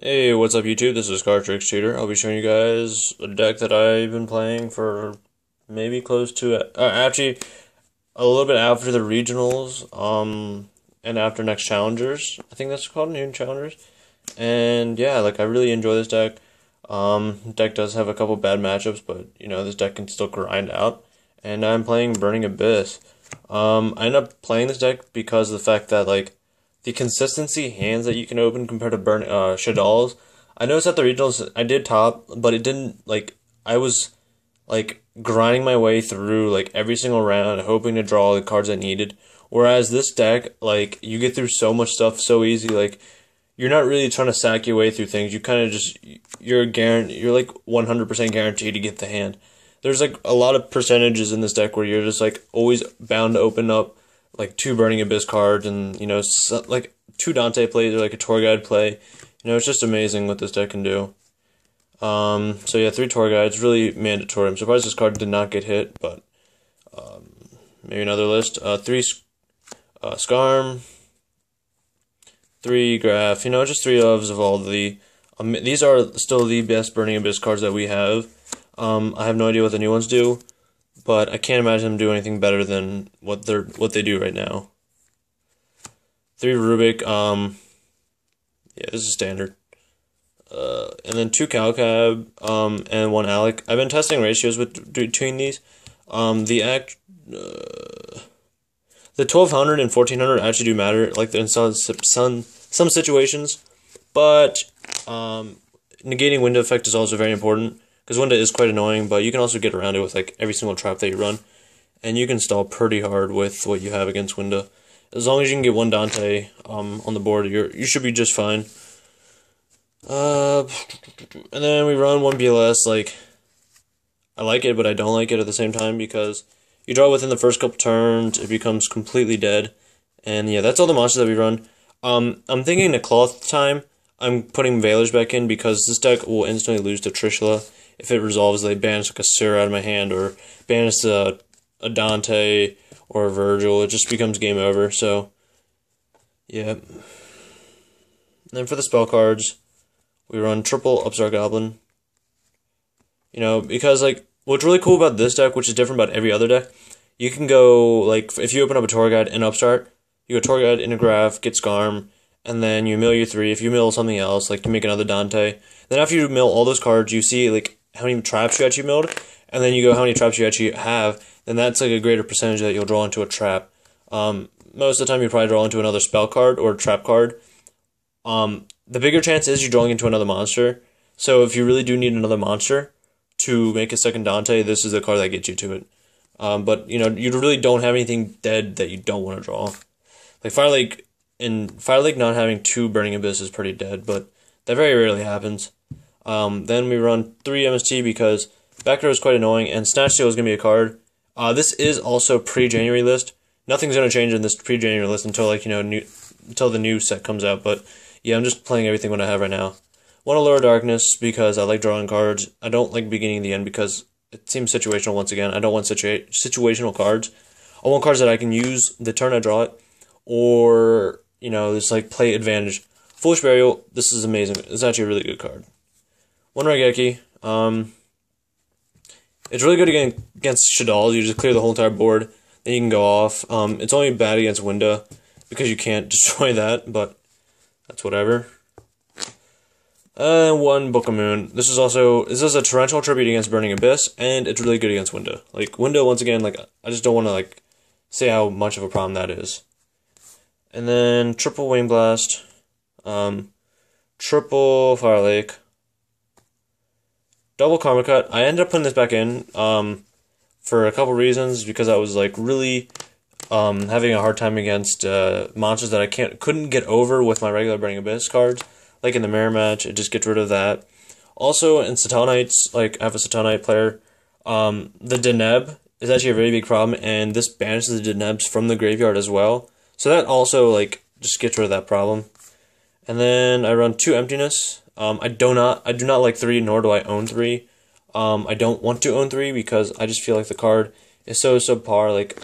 Hey, what's up YouTube? This is Card Tricks Tutor. I'll be showing you guys a deck that I've been playing for maybe close to, actually a little bit after the regionals, and after next challengers. I think that's called new challengers. And yeah, like I really enjoy this deck. Deck does have a couple bad matchups, but you know, this deck can still grind out. And I'm playing Burning Abyss. I ended up playing this deck because of the fact that like the consistency hands that you can open compared to Shaddolls. I noticed at the regionals I did top, but it didn't like I was like grinding my way through like every single round, hoping to draw the cards I needed. Whereas this deck, like you get through so much stuff so easy, like you're not really trying to sack your way through things. You kind of just you're like 100% guaranteed to get the hand. There's like a lot of percentages in this deck where you're just like always bound to open up like two Burning Abyss cards and, you know, like two Dante plays or like a Tour Guide play. You know, it's just amazing what this deck can do. So yeah, 3 Tour Guides, really mandatory. I'm surprised this card did not get hit, but maybe another list. 3 Skarm, 3 Graph, you know, just 3 of all the... these are still the best Burning Abyss cards that we have. I have no idea what the new ones do, but I can't imagine them doing anything better than what they do right now. 3 Rubik, yeah, this is standard. And then 2 Calcab, and 1 Alec. I've been testing ratios between these. The 1200 and 1400 actually do matter, like in some situations, but negating window effect is also very important. Because Winda is quite annoying, but you can also get around it with like every single trap that you run. And you can stall pretty hard with what you have against Winda. As long as you can get 1 Dante on the board, you should be just fine. And then we run 1 BLS. Like, I like it, but I don't like it at the same time because you draw within the first couple turns, it becomes completely dead. And yeah, that's all the monsters that we run. I'm thinking the cloth time, I'm putting Veilers back in because this deck will instantly lose to Trishula. If it resolves, they banish like a Sura out of my hand, or banish a Dante or a Virgil. It just becomes game over. So, yeah. And then for the spell cards, we run triple Upstart Goblin. You know, because like what's really cool about this deck, which is different about every other deck, you can go like if you open up a Tour Guide and Upstart, you go Tour Guide in a Graph, get Skarm, and then you mill your 3. If you mill something else, like to make another Dante, then after you mill all those cards, you see like how many traps you actually milled, and then you go how many traps you actually have, then that's like a greater percentage that you'll draw into a trap. Most of the time you probably draw into another spell card or a trap card. The bigger chance is you're drawing into another monster, so if you really do need another monster to make a second Dante, this is the card that gets you to it. But you know, you really don't have anything dead that you don't want to draw. Like Fire Lake not having 2 Burning Abyss is pretty dead, but that very rarely happens. Then we run 3 MST because back row is quite annoying, and Snatch Steal is going to be a card. This is also pre-January list. Nothing's going to change in this pre-January list until like, you know, until the new set comes out, but yeah, I'm just playing everything what I have right now. 1 Allure Darkness because I like drawing cards. I don't like beginning and the end because it seems situational once again. I don't want situational cards. I want cards that I can use the turn I draw it, or, you know, just like play advantage. Foolish Burial, this is amazing. It's actually a really good card. 1 Raigeki, it's really good against Shaddoll. You just clear the whole entire board, then you can go off. It's only bad against Winda because you can't destroy that, but that's whatever. 1 Book of Moon. This is a torrential tribute against Burning Abyss, and it's really good against Winda. Like Winda, once again, like I just don't want to like say how much of a problem that is. And then triple Wing Blast, triple Fire Lake, double Karma Cut. I ended up putting this back in for a couple reasons, because I was like really having a hard time against monsters that I couldn't get over with my regular Burning Abyss cards. Like in the mirror match, it just gets rid of that. Also in Satanites, like I have a Satanite player, the Deneb is actually a very big problem, and this banishes the Denebs from the graveyard as well. So that also like just gets rid of that problem. And then I run 2 Emptiness. I do not like 3, nor do I own 3. I don't want to own 3 because I just feel like the card is so subpar. Like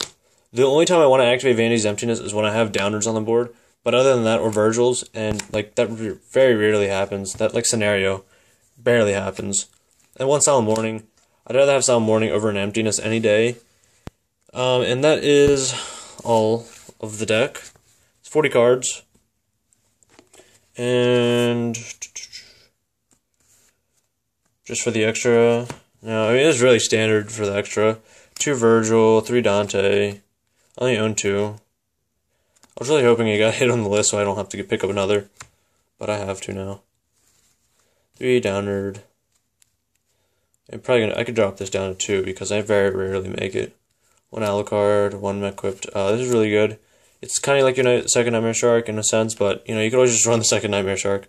the only time I want to activate Vanity's Emptiness is when I have downers on the board. But other than that, or Virgil's, and like that very rarely happens. That like scenario barely happens. And one Silent Morning, I'd rather have Silent Morning over an Emptiness any day. And that is all of the deck. It's 40 cards. And just for the extra, no, I mean, it's really standard for the extra. 2 Virgil, 3 Dante. I only own 2. I was really hoping it got hit on the list so I don't have to pick up another. But I have to now. 3 Downard. I could drop this down to 2 because I very rarely make it. 1 Alucard, 1 Equipped. This is really good. It's kind of like your second Nightmare Shark in a sense, but you know you could always just run the second Nightmare Shark.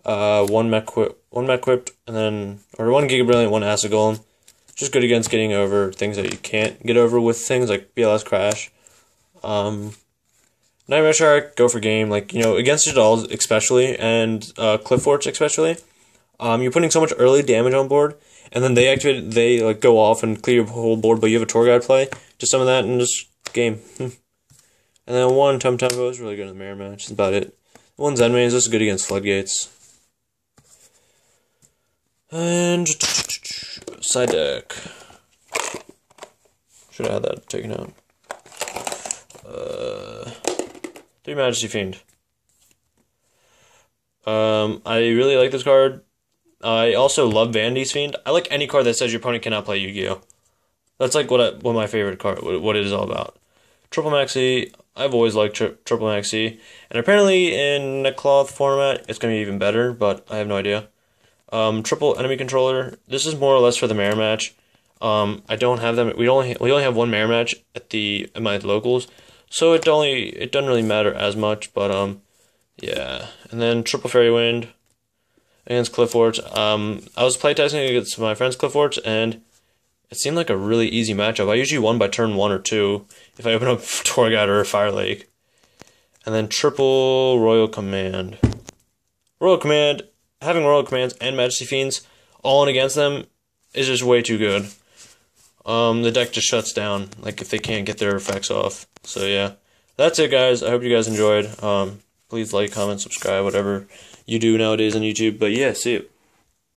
1 Equipped, and then 1 Giga Brilliant, 1 Acid Golem. Just good against getting over things that you can't get over with things like BLS Crash. Nightmare Shark, go for game, like you know against Shaddoll especially, and Cliff Forts especially. You're putting so much early damage on board, and then they like go off and clear your whole board, but you have a tour guide play. Just some of that and just game. And then 1 Tum Tumbo is really good in the mirror match. That's about it. 1 Zen Maze is good against Floodgates. And side deck. Should have had that taken out. 3 Majesty Fiend. I really like this card. I also love Vanity's Fiend. I like any card that says your opponent cannot play Yu-Gi-Oh! That's like what my favorite card, what it is all about. Triple Maxi, I've always liked Triple Maxi. And apparently in Neckcloth format, it's going to be even better, but I have no idea. Triple Enemy Controller, this is more or less for the mirror match. I don't have them, we only have 1 mirror match at my locals, so it doesn't really matter as much, but yeah. And then Triple Fairy Wind against Cliff Forts. I was playtesting against my friend's Cliff Forts, and it seemed like a really easy matchup. I usually won by turn 1 or 2 if I open up Tour Guide or Fire Lake. And then Triple Royal Command. Royal Command, having Royal Commands and Majesty Fiends all in against them is just way too good. The deck just shuts down, like if they can't get their effects off. So yeah, that's it guys. I hope you guys enjoyed. Please like, comment, subscribe, whatever you do nowadays on YouTube. But yeah, see you.